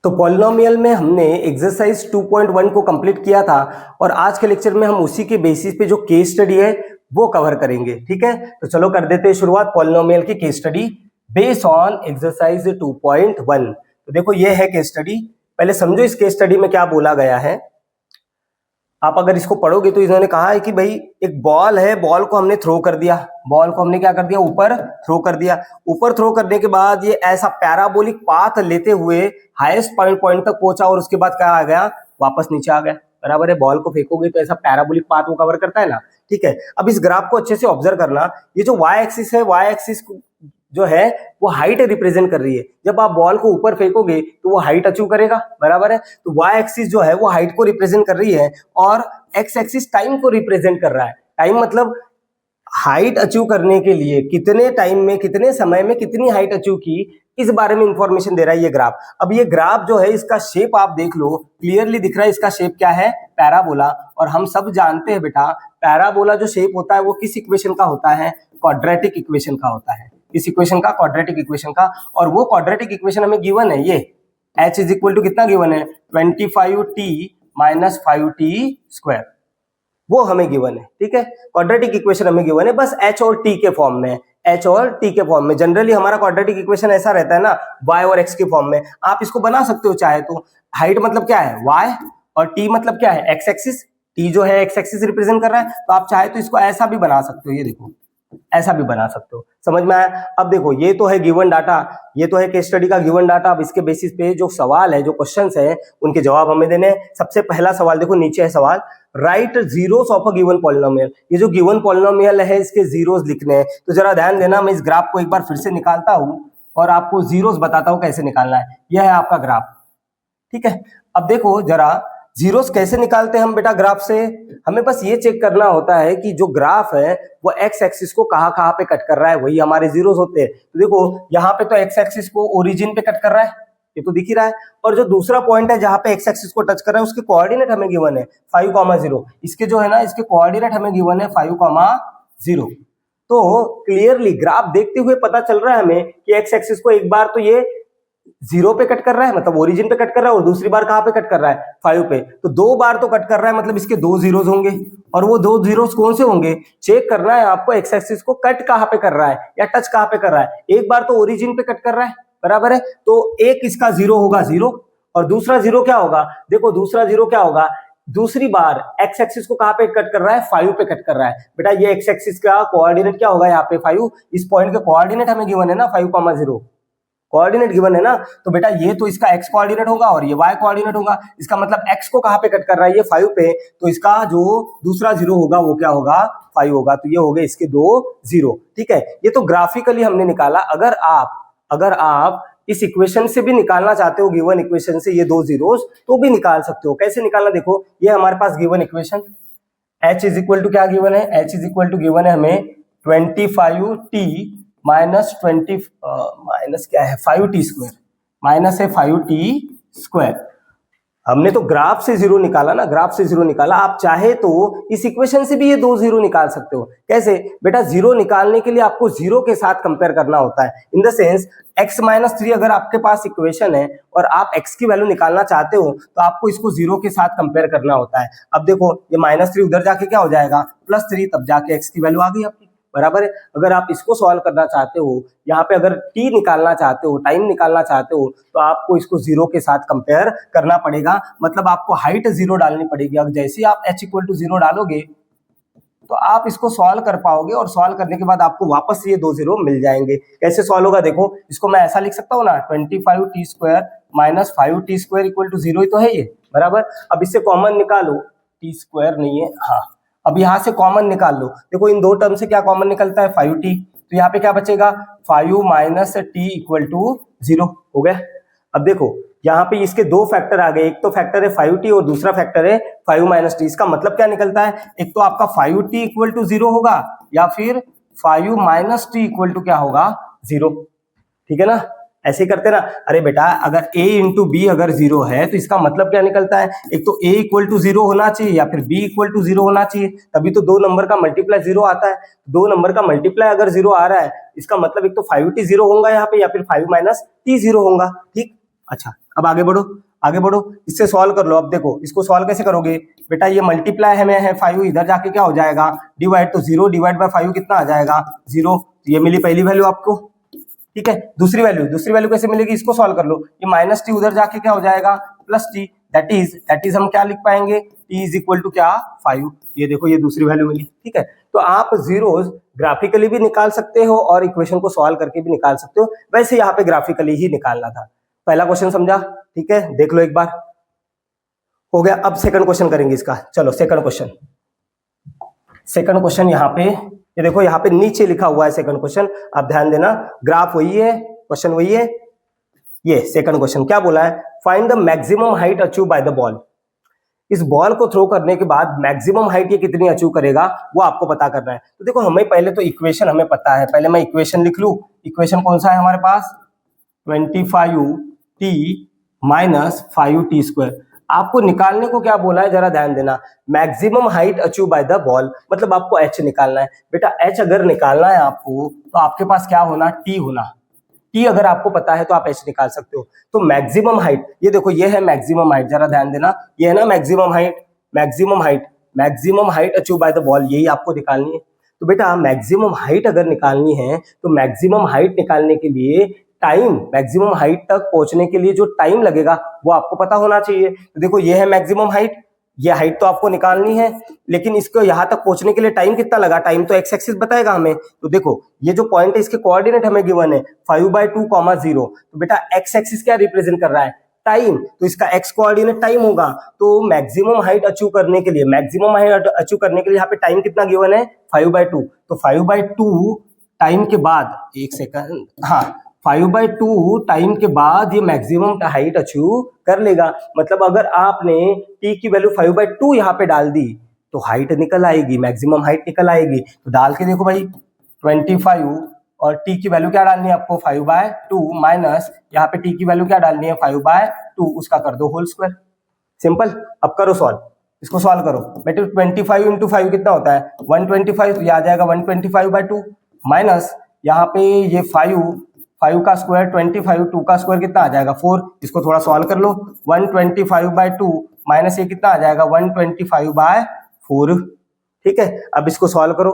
तो पॉलिनोमियल में हमने एक्सरसाइज 2.1 को कंप्लीट किया था और आज के लेक्चर में हम उसी के बेसिस पे जो केस स्टडी है वो कवर करेंगे। ठीक है, तो चलो कर देते हैं शुरुआत पॉलिनोमियल की case study based on exercise 2.1। तो देखो ये है केस स्टडी। पहले समझो इस केस स्टडी में क्या बोला गया है। आप अगर इसको पढ़ोगे तो इन्होंने कहा है कि भाई एक बॉल है, बॉल को हमने थ्रो कर दिया, बॉल को हमने क्या कर दिया, ऊपर थ्रो कर दिया। ऊपर थ्रो करने के बाद ये ऐसा पैराबोलिक पाथ लेते हुए हाईएस्ट पॉइंट तक पहुंचा और उसके बाद क्या आ गया, वापस नीचे आ गया। बराबर है, बॉल को फेंकोगे तो ऐसा पैराबोलिक पाथ वो कवर करता है ना। ठीक है, अब इस ग्राफ को अच्छे से ऑब्जर्व करना। ये जो वाई एक्सिस है, वाई एक्सिस जो है वो हाइट रिप्रेजेंट कर रही है। जब आप बॉल को ऊपर फेंकोगे तो वो हाइट अचीव करेगा। बराबर है, तो वाई एक्सिस जो है वो हाइट को रिप्रेजेंट कर रही है और एक्स एक्सिस टाइम को रिप्रेजेंट कर रहा है। टाइम मतलब हाइट अचीव करने के लिए कितने टाइम में, कितने समय में कितनी हाइट अचीव की, इस बारे में इंफॉर्मेशन दे रहा है ये ग्राफ। अब ये ग्राफ जो है इसका शेप आप देख लो, क्लियरली दिख रहा है। इसका शेप क्या है, पैराबोला। और हम सब जानते हैं बेटा पैराबोला जो शेप होता है वो किस इक्वेशन का होता है, क्वाड्रेटिक इक्वेशन का होता है। इस इक्वेशन का, क्वाड्रेटिक इक्वेशन का। और वो क्वाड्रेटिक इक्वेशन हमें गिवन है, ये h इज इक्वल टू कितना गिवन है, 25t माइनस 5t स्क्वायर, वो हमें गिवन है। ठीक है, क्वाड्रेटिक इक्वेशन हमें गिवन है, बस h और t के फॉर्म में, h और t के फॉर्म में। जनरली हमारा क्वाड्रेटिक इक्वेशन ऐसा रहता है ना, y और x के फॉर्म में। आप इसको बना सकते हो चाहे तो। हाइट मतलब क्या है, y, और t मतलब क्या है, x एक्सिस। t जो है x एक्सिस रिप्रेजेंट कर रहा है, तो आप चाहे तो इसको ऐसा भी बना सकते हो। ये देखो ऐसा भी बना सकते हो। समझ में आया। अब देखो ये तो है गिवन डाटा, ये तो है केस स्टडी का गिवन डाटा। अब इसके बेसिस पे जो सवाल है, जो क्वेश्चंस है, उनके जवाब हमें देने हैं। सबसे पहला सवाल देखो, नीचे है सवाल, right zeros of a given polynomial. ये जो गिवन पॉलिनोमियल है इसके जीरोस लिखने हैं। तो जरा ध्यान देना, मैं इस ग्राफ को एक बार फिर से निकालता हूं और आपको जीरोस बताता हूं कैसे निकालना है। यह है आपका ग्राफ। ठीक है, अब देखो जरा जीरोस कैसे निकालते हैं हम बेटा ग्राफ से। हमें बस ये चेक करना होता है कि जो ग्राफ है वो एक्स एक्सिस को कहां पे कट कर रहा है, वही हमारे जीरोस होते हैं। तो देखो यहाँ पे तो एक्स एक्सिस को ओरिजिन पे कट कर रहा है, ये तो दिख ही रहा है। और जो दूसरा पॉइंट है जहां पे एक्स एक्सिस को टच कर रहा है उसके कोऑर्डिनेट हमें गिवन है 5,0। इसके जो है ना, इसके कोऑर्डिनेट हमें गिवन है 5,0। तो क्लियरली ग्राफ देखते हुए पता चल रहा है हमें कि एक्स एक्सिस को एक बार तो ये 0 पे कट कर रहा है, मतलब ओरिजिन पे कट कर रहा है, और दूसरी बार कहां पे कट कर रहा है, 5 पे। तो 2 बार तो कट कर रहा है, मतलब इसके 2 जीरोस होंगे। और वो 2 जीरोस कौन से होंगे, चेक करना है आपको एक्स एक्सिस को कट कहां पे कर रहा है या टच कहां पे कर रहा है। एक बार तो ओरिजिन पे कट कर रहा है, बराबर है, तो एक इसका 0 होगा 0, और दूसरा 0 क्या होगा, देखो दूसरा 0 क्या होगा, दूसरी बार एक्स एक्सिस को कहां पे कट कर रहा है, 5 पे कट कर रहा है। बेटा ये एक्स एक्सिस का कोऑर्डिनेट क्या होगा, यहाँ पे 5, इस पॉइंट के कोऑर्डिनेट हमें गिवन है ना 5,0, कोऑर्डिनेट गिवन है ना। तो बेटा ये तो इसका x कोऑर्डिनेट होगा और ये y कोऑर्डिनेट होगा। इसका मतलब x को कहां पे कट कर रहा है, ये 5 पे, तो इसका जो दूसरा 0 होगा वो क्या होगा, 5 होगा। तो ये हो गए इसके 2 0। ठीक है, ये तो ग्राफिकली हमने निकाला। अगर आप इस इक्वेशन से भी निकालना चाहते हो, गिवन इक्वेशन से ये 2 जीरोस, तो भी निकाल सकते हो। कैसे निकालना, देखो ये हमारे पास given equation, h is equal to क्या गिवन है, h is equal to given है हमें 25t माइनस 20 माइनस क्या है 5t स्क्वायर, माइनस है 5t स्क्वायर। हमने तो ग्राफ से 0 निकाला ना, ग्राफ से 0 निकाला। आप चाहे तो इस इक्वेशन से भी ये 2 0 निकाल सकते हो। कैसे बेटा, 0 निकालने के लिए आपको 0 के साथ कंपेयर करना होता है। In the sense x minus 3 अगर आपके पास इक्वेशन है और आप x की वैल्यू निकालना चाहते हो तो आपको इसको 0 के साथ कंपेयर करना होता है। अब देखो ये -3 उधर जाके क्या हो जाएगा, +3, तब जाके x की वैल्यू आ गई आपकी, बराबर है। अगर आप इसको सॉल्व करना चाहते हो, यहाँ पे अगर t निकालना चाहते हो, टाइम निकालना चाहते हो, तो आपको इसको 0 के साथ कंपेयर करना पड़ेगा। मतलब आपको हाइट 0 डालनी पड़ेगी। अब जैसे ही आप h इक्वल टू 0 डालोगे तो आप इसको सॉल्व कर पाओगे, और सॉल्व करने के बाद आपको वापस ये 2 0 मिल जाएंगे। कैसे सॉल्व होगा, देखो इसको मैं ऐसा लिख सकता हूँ ना, 25t square minus 5t square equal to 0 ही तो है ये, बराबर। अब इससे कॉमन निकालो, t स्क्वायर नहीं है, हाँ, अब यहां से कॉमन निकाल लो। देखो इन दो टर्म से क्या कॉमन निकलता है, 5t, तो यहाँ पे क्या बचेगा, 5 माइनस t इक्वल टू 0 हो गया। अब देखो यहाँ पे इसके 2 फैक्टर आ गए, एक तो फैक्टर है 5t और दूसरा फैक्टर है 5 माइनस t। इसका मतलब क्या निकलता है, एक तो आपका 5t इक्वल टू 0 होगा या फिर 5 माइनस t इक्वल टू क्या होगा, 0। ठीक है ना, ऐसे करते ना। अरे बेटा अगर a इंटू बी अगर 0 है तो इसका मतलब क्या निकलता है, एक तो a इक्वल टू 0 होना चाहिए या फिर b इक्वल टू 0 होना चाहिए, तभी तो 2 नंबर का मल्टीप्लाई 0 आता है। 2 नंबर का मल्टीप्लाई अगर 0 आ रहा है, इसका मतलब एक तो 5t 0 होगा यहाँ पे या फिर 5 माइनस t 0 होगा। ठीक, अच्छा अब आगे बढ़ो, आगे बढ़ो, इससे सॉल्व कर लो। अब देखो इसको सॉल्व कैसे करोगे बेटा, ये मल्टीप्लाई है 5, इधर जाके क्या हो जाएगा डिवाइड, तो 0 डिवाइड बाय 5 कितना आ जाएगा 0। ये मिली पहली वैल्यू आपको, ठीक है। दूसरी वैल्यू कैसे मिलेगी, इसको सॉल्व कर लो। ये माइनस टी उधर जाके क्या हो जाएगा प्लस टी, दैट इज हम क्या लिख पाएंगे, टी इज इक्वल टू क्या 5। ये देखो ये दूसरी वैल्यू मिली, ठीक है। तो आप जीरोस ग्राफिकली भी निकाल सकते हो और इक्वेशन को सॉल्व करके भी निकाल सकते हो, वैसे यहाँ पे ग्राफिकली ही निकालना था। पहला क्वेश्चन समझा, ठीक है, देख लो एक बार, हो गया। अब सेकंड क्वेश्चन करेंगे इसका, चलो सेकंड क्वेश्चन यहाँ पे, ये देखो यहाँ पे नीचे लिखा हुआ है सेकंड क्वेश्चन, आप ध्यान देना, ग्राफ वही है, क्वेश्चन वही है। ये सेकंड क्वेश्चन क्या बोला है, find the maximum height achieve by the ball. इस बॉल को थ्रो करने के बाद मैक्सिमम हाइट ये कितनी अचीव करेगा वो आपको पता करना है। तो देखो हमें पहले तो इक्वेशन हमें पता है, पहले मैं इक्वेशन लिख लूं। इक्वेशन कौन सा है हमारे पास, 25t माइनस 5t²। आपको निकालने को क्या बोला है जरा ध्यान देना, maximum height achieve by the ball, मतलब आपको h निकालना है। बेटा h अगर निकालना है आपको तो आपके पास क्या होना, t होना। t अगर आपको पता है तो आप h निकाल सकते हो। तो मैक्सिमम हाइट, ये देखो ये है मैक्सिमम हाइट, जरा ध्यान देना, ये है ना maximum height achieve by the ball, यही आपको निकालनी है। तो बेटा मैक्सिमम हाइट अगर निकालनी है तो मैक्सिमम हाइट निकालने के लिए टाइम, मैक्सिमम हाइट तक पहुंचने के लिए जो टाइम लगेगा वो आपको पता होना चाहिए। तो देखो ये है मैक्सिमम हाइट, ये हाइट तो आपको निकालनी है, लेकिन इसको यहां तक पहुंचने के लिए टाइम कितना लगा, टाइम तो एक्स एक्सिस बताएगा हमें। तो देखो ये जो पॉइंट है इसके कोऑर्डिनेट हमें गिवन है 5/2, 0। तो बेटा एक्स एक्सिस क्या रिप्रेजेंट कर रहा है, टाइम, तो इसका एक्स कोऑर्डिनेट टाइम होगा। तो मैक्सिमम हाइट अचीव करने के लिए यहाँ पे टाइम कितना गिवन है 5/2। तो 5/2 टाइम के बाद, एक सेकंड, हाँ 5/2 टाइम के बाद ये मैक्सिमम हाइट अचीव कर लेगा। मतलब अगर आपने t की वैल्यू 5/2 यहाँ पे डाल दी तो हाइट निकल आएगी, मैक्सिमम हाइट निकल आएगी। तो डाल के देखो भाई 25 और t की वैल्यू क्या डालनी है आपको 5/2 माइनस यहाँ पे t की वैल्यू क्या डालनी है 5/2, उसका कर दो होल स्क्वायर, सिंपल। अब करो सॉल्व, इसको सॉल्व करो बेटे। 25 इंटू 5 कितना होता है 125, तो ये आ जाएगा 125/2 माइनस यहाँ पे ये 5 का स्क्वायर 25, 2 का स्क्वायर कितना आ जाएगा 4। इसको थोड़ा सॉल्व कर लो, 125/2 माइनस ये कितना आ जाएगा 125/4, ठीक है। अब इसको सॉल्व करो,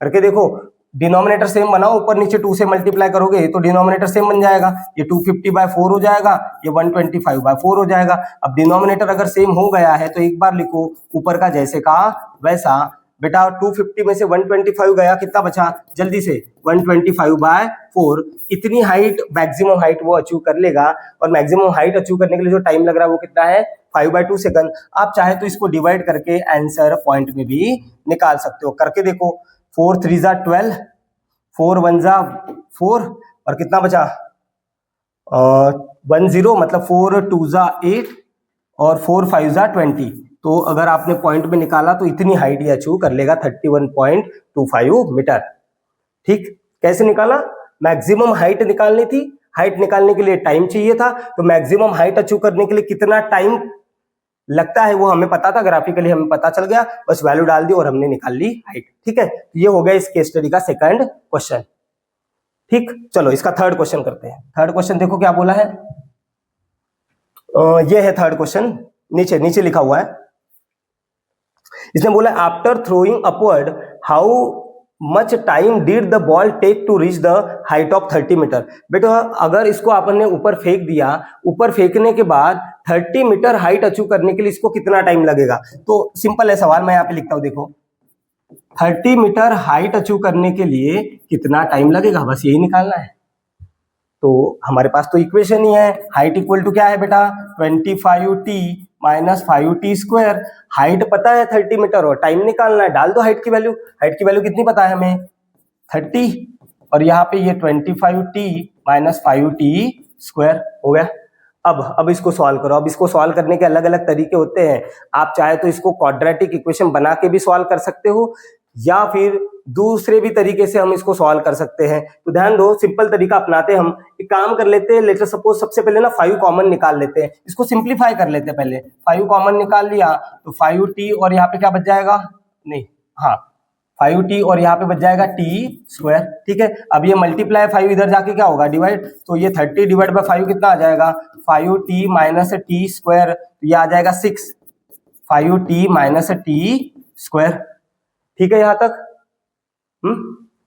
करके देखो, डिनोमिनेटर सेम बनाओ, ऊपर नीचे 2 से मल्टीप्लाई करोगे तो डिनोमिनेटर सेम बन जाएगा, ये 250/4 हो जाएगा, ये 125/4 हो जाएगा। अब डिनोमिनेटर अगर सेम हो गया है तो एक बार लिखो ऊपर का जैसे का वैसा। बेटा 250 में से 125 गया, कितना बचा जल्दी से 125/4। इतनी हाइट मैक्सिमम हाइट वो अचीव कर लेगा, और मैक्सिमम हाइट अचीव करने के लिए जो टाइम लग रहा है वो कितना है 5/2 सेकंड। आप चाहे तो इसको डिवाइड करके आंसर पॉइंट में भी निकाल सकते हो, करके देखो। 4 3 जा 12, 4 1 जा 4 और कितना बचा 10, मतलब 4 2 जा 8 और 4 5 जा 20। तो अगर आपने पॉइंट में निकाला तो इतनी हाइट ये अचीव कर लेगा 31.25 मीटर। ठीक, कैसे निकाला, मैक्सिमम हाइट निकालनी थी, हाइट निकालने के लिए टाइम चाहिए था, तो मैक्सिमम हाइट अचीव करने के लिए कितना टाइम लगता है वो हमें पता था, ग्राफिकली हमें पता चल गया, बस वैल्यू डाल दी और हमने निकाल ली हाइट। ठीक है, ये हो गया इस केस स्टडी का सेकंड क्वेश्चन। ठीक, चलो इसका थर्ड क्वेश्चन करते हैं। थर्ड क्वेश्चन देखो क्या बोला है, ये है थर्ड क्वेश्चन, नीचे नीचे लिखा हुआ है। इसने बोला after throwing upward how much time did the ball take to reach the height of 30 metre. बेटा अगर इसको आपने ऊपर फेंक दिया, ऊपर फेंकने के बाद 30 मीटर हाइट अचीव करने के लिए इसको कितना टाइम लगेगा। तो सिंपल है सवाल, मैं यहाँ पे लिखता हूं, देखो 30 मीटर हाइट अचीव करने के लिए कितना टाइम लगेगा, बस यही निकालना है। तो हमारे पास तो इक्वेशन ही है, हाइट इक्वल टू क्या है बेटा 25t minus 5t square. Height पता है 30 मीटर और टाइम निकालना है, डाल दो हाइट की वैल्यू। हाइट की वैल्यू कितनी पता है हमें 30, और यहाँ पे ये 25t माइनस 5t स्क्वायर हो गया। अब इसको सॉल्व करो। अब इसको सॉल्व करने के अलग अलग तरीके होते हैं, आप चाहे तो इसको क्वाड्रेटिक इक्वेशन बना के भी सॉल्व कर सकते हो, या फिर दूसरे भी तरीके से हम इसको सॉल्व कर सकते हैं। तो ध्यान दो, सिंपल तरीका अपनाते हैं हम। एक काम कर लेते हैं, लेटर सपोज सबसे पहले ना 5 कॉमन निकाल लेते हैं, इसको सिंप्लीफाई कर लेते हैं। पहले 5 कॉमन निकाल लिया तो 5t और यहाँ पे क्या बच जाएगा, नहीं हाँ 5t और यहाँ पे बच जाएगा t स्क्वायर। ठीक है, अब ये मल्टीप्लाई 5 इधर जाके क्या होगा डिवाइड, तो ये 30 डिवाइड बाय 5 कितना आ जाएगा 5t माइनस टी स्क्वायर, तो ये आ जाएगा 6 5t माइनस टी स्क्वायर। ठीक है यहाँ तक,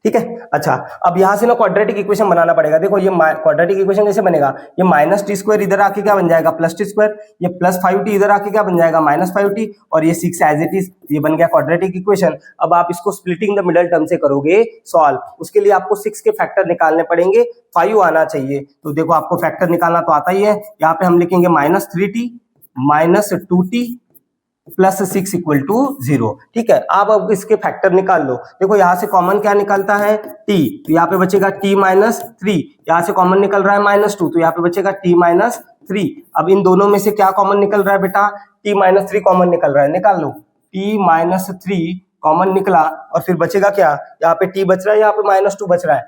ठीक है। अच्छा, अब यहां से ना क्वाड्रेटिक इक्वेशन बनाना पड़ेगा। देखो ये क्वाड्रेटिक इक्वेशन कैसे बनेगा, ये माइनस टी स्क्वायर इधर आके क्या बन जाएगा प्लस टी स्क्वायर, ये प्लस 5t इधर आके क्या बन जाएगा माइनस 5t, और ये 6 एज इट इज, ये बन गया क्वाड्रेटिक इक्वेशन। अब आप इसको स्प्लिटिंग द मिडल टर्म से करोगे सॉल्व, उसके लिए आपको 6 के फैक्टर निकालने पड़ेंगे, 5 आना चाहिए। तो देखो आपको फैक्टर निकालना तो आता ही है, यहाँ पे हम लिखेंगे minus 3t minus 2t plus 6 equal to 0। ठीक है, अब इसके फैक्टर निकाल लो। देखो यहाँ से कॉमन क्या निकलता है t, तो यहाँ पे बचेगा t माइनस 3, यहाँ से कॉमन निकल रहा है माइनस 2, तो यहाँ पे बचेगा t माइनस 3। अब इन दोनों में से क्या कॉमन निकल रहा है बेटा, t माइनस 3 कॉमन निकल रहा है, निकाल लो। t माइनस 3 कॉमन निकला और फिर बचेगा क्या, यहाँ पे t बच रहा है, यहाँ पे माइनस 2 बच रहा है,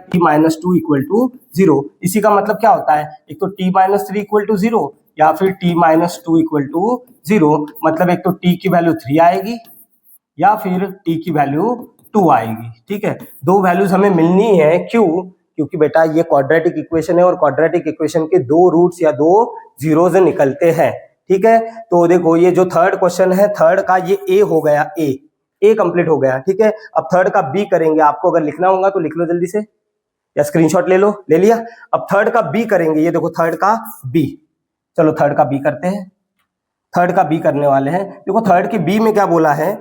t माइनस 2 इक्वल टू 0। इसी का मतलब क्या होता है, एक तो t माइनस 3 इक्वल टू 0 या फिर t माइनस 2 इक्वल टू 0, मतलब एक तो t की वैल्यू 3 आएगी या फिर t की वैल्यू 2 आएगी। ठीक है, दो वैल्यूज हमें मिलनी है, क्यों, क्योंकि बेटा ये क्वाड्रेटिक इक्वेशन है और क्वाड्रेटिक इक्वेशन के दो रूट्स या दो जीरोज निकलते हैं। ठीक है, तो देखो ये जो थर्ड क्वेश्चन है, थर्ड का ये a हो गया, a कंप्लीट हो गया। ठीक है, अब थर्ड का b करेंगे, आपको अगर लिखना होगा तो लिख लो जल्दी से या स्क्रीनशॉट ले लो, ले लिया। अब थर्ड का b करेंगे, ये देखो थर्ड का b, चलो थर्ड का बी करते हैं, थर्ड का बी करने वाले हैं। देखो थर्ड के बी में क्या बोला है,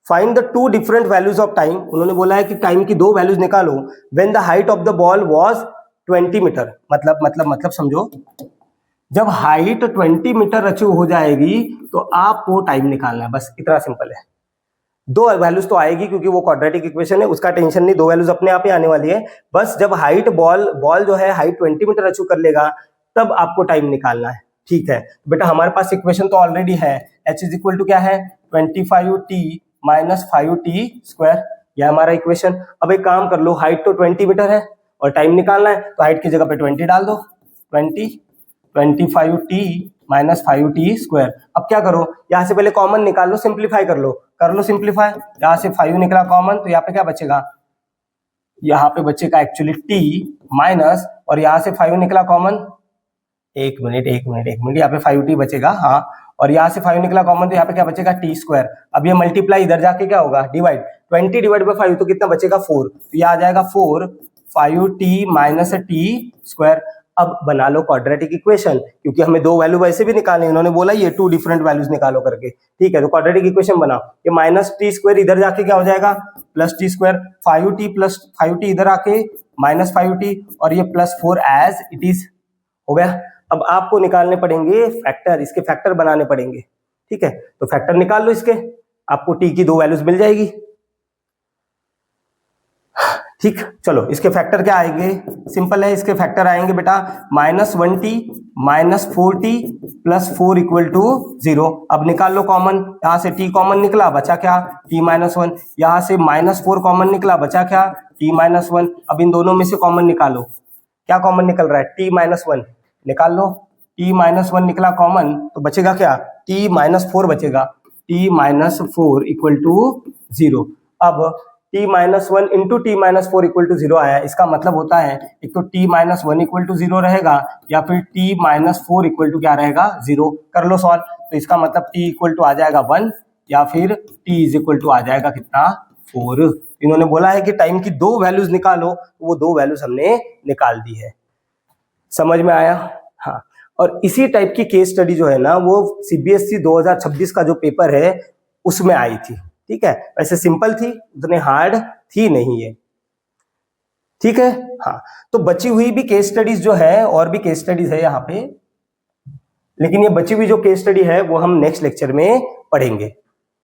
find the two different values of time. उन्होंने बोला है कि टाइम की दो वैल्यूज निकालो when the height of the ball was 20 metre. मतलब समझो, जब हाइट 20 मीटर अचीव हो जाएगी तो आपको टाइम निकालना है, बस इतना सिंपल है। दो वैल्यूज तो आएगी क्योंकि वो क्वाड्रेटिक इक्वेशन है, उसका टेंशन नहीं, दो वैल्यूज अपने आप ही आने वाली है। बस जब हाइट बॉल जो है हाइट 20 मीटर अचीव कर लेगा तब आपको टाइम निकालना है। ठीक है, बेटा हमारे पास इक्वेशन तो ऑलरेडी है, h इज इक्वल टू क्या है 25t माइनस 5t स्क्वायर, यह हमारा इक्वेशन। अब एक काम कर लो, हाइट तो 20 मीटर है और टाइम निकालना है, तो हाइट की जगह पे 20 डाल दो, 25t माइनस 5t स्क्वायर। अब क्या करो, यहाँ से पहले कॉमन निकाल लो, सिंप्लीफाई कर लो सिंप्लीफाई। यहाँ से 5 निकला कॉमन, तो यहाँ पे क्या बचेगा, यहाँ पे बचेगा एक्चुअली t माइनस, और यहाँ से 5 निकला कॉमन, एक मिनट, यहाँ पे 5t बचेगा, हाँ, और यहाँ से 5 निकला कॉमन, तो यहाँ पे क्या बचेगा t स्क्वायर। अब ये मल्टीप्लाई इधर जाके क्या होगा डिवाइड, 20 डिवाइड बाय 5 तो कितना बचेगा 4, तो ये आ जाएगा 4 5t माइनस टी स्क्वायर। अब बना लो क्वाड्रेटिक इक्वेशन, क्योंकि हमें दो वैल्यू वैसे भी निकालनी, उन्होंने बोला ये टू डिफरेंट वैल्यूज निकालो करके। ठीक है, तो क्वाड्रेटिक इक्वेशन बनाओ, ये माइनस टी स्क्वायर इधर जाके क्या हो जाएगा plus T square, 5t plus 5t इधर आके माइनस 5t, और ये प्लस 4 एज इट इज हो गया। अब आपको निकालने पड़ेंगे फैक्टर, इसके फैक्टर बनाने पड़ेंगे। ठीक है, तो फैक्टर निकाल लो इसके, आपको t की दो वैल्यूज मिल जाएगी। ठीक, चलो इसके फैक्टर क्या आएंगे, सिंपल है, इसके फैक्टर आएंगे बेटा minus 1t minus 4t plus 4 equal to 0। अब निकाल लो कॉमन, यहाँ से t कॉमन निकला, बचा क्या t माइनस 1, यहाँ से माइनस 4 कॉमन निकला, बचा क्या t माइनस 1। अब इन दोनों में से कॉमन निकालो, क्या कॉमन निकल रहा है t माइनस 1, निकाल लो, t माइनस 1 निकला कॉमन, तो बचेगा क्या t माइनस 4 बचेगा, t माइनस 4 इक्वल टू 0। अब t minus 1 into T minus 4 equal to 0 आया, इसका मतलब होता है एक तो t माइनस 1 इक्वल टू 0 रहेगा या फिर t माइनस 4 इक्वल टू क्या रहेगा 0। कर लो सॉल्व, तो इसका मतलब t इक्वल टू आ जाएगा 1 या फिर t इज इक्वल टू आ जाएगा कितना 4। इन्होंने बोला है कि टाइम की दो वैल्यूज निकालो, तो वो दो वैल्यूज हमने निकाल दी है। समझ में आया, हाँ। और इसी टाइप की केस स्टडी जो है ना, वो CBSE 2026 का जो पेपर है उसमें आई थी। ठीक है, वैसे सिंपल थी, उतने हार्ड थी नहीं है। ठीक है, हाँ, तो बची हुई भी केस स्टडीज जो है, और भी केस स्टडीज है यहाँ पे, लेकिन ये बची हुई जो केस स्टडी है वो हम नेक्स्ट लेक्चर में पढ़ेंगे।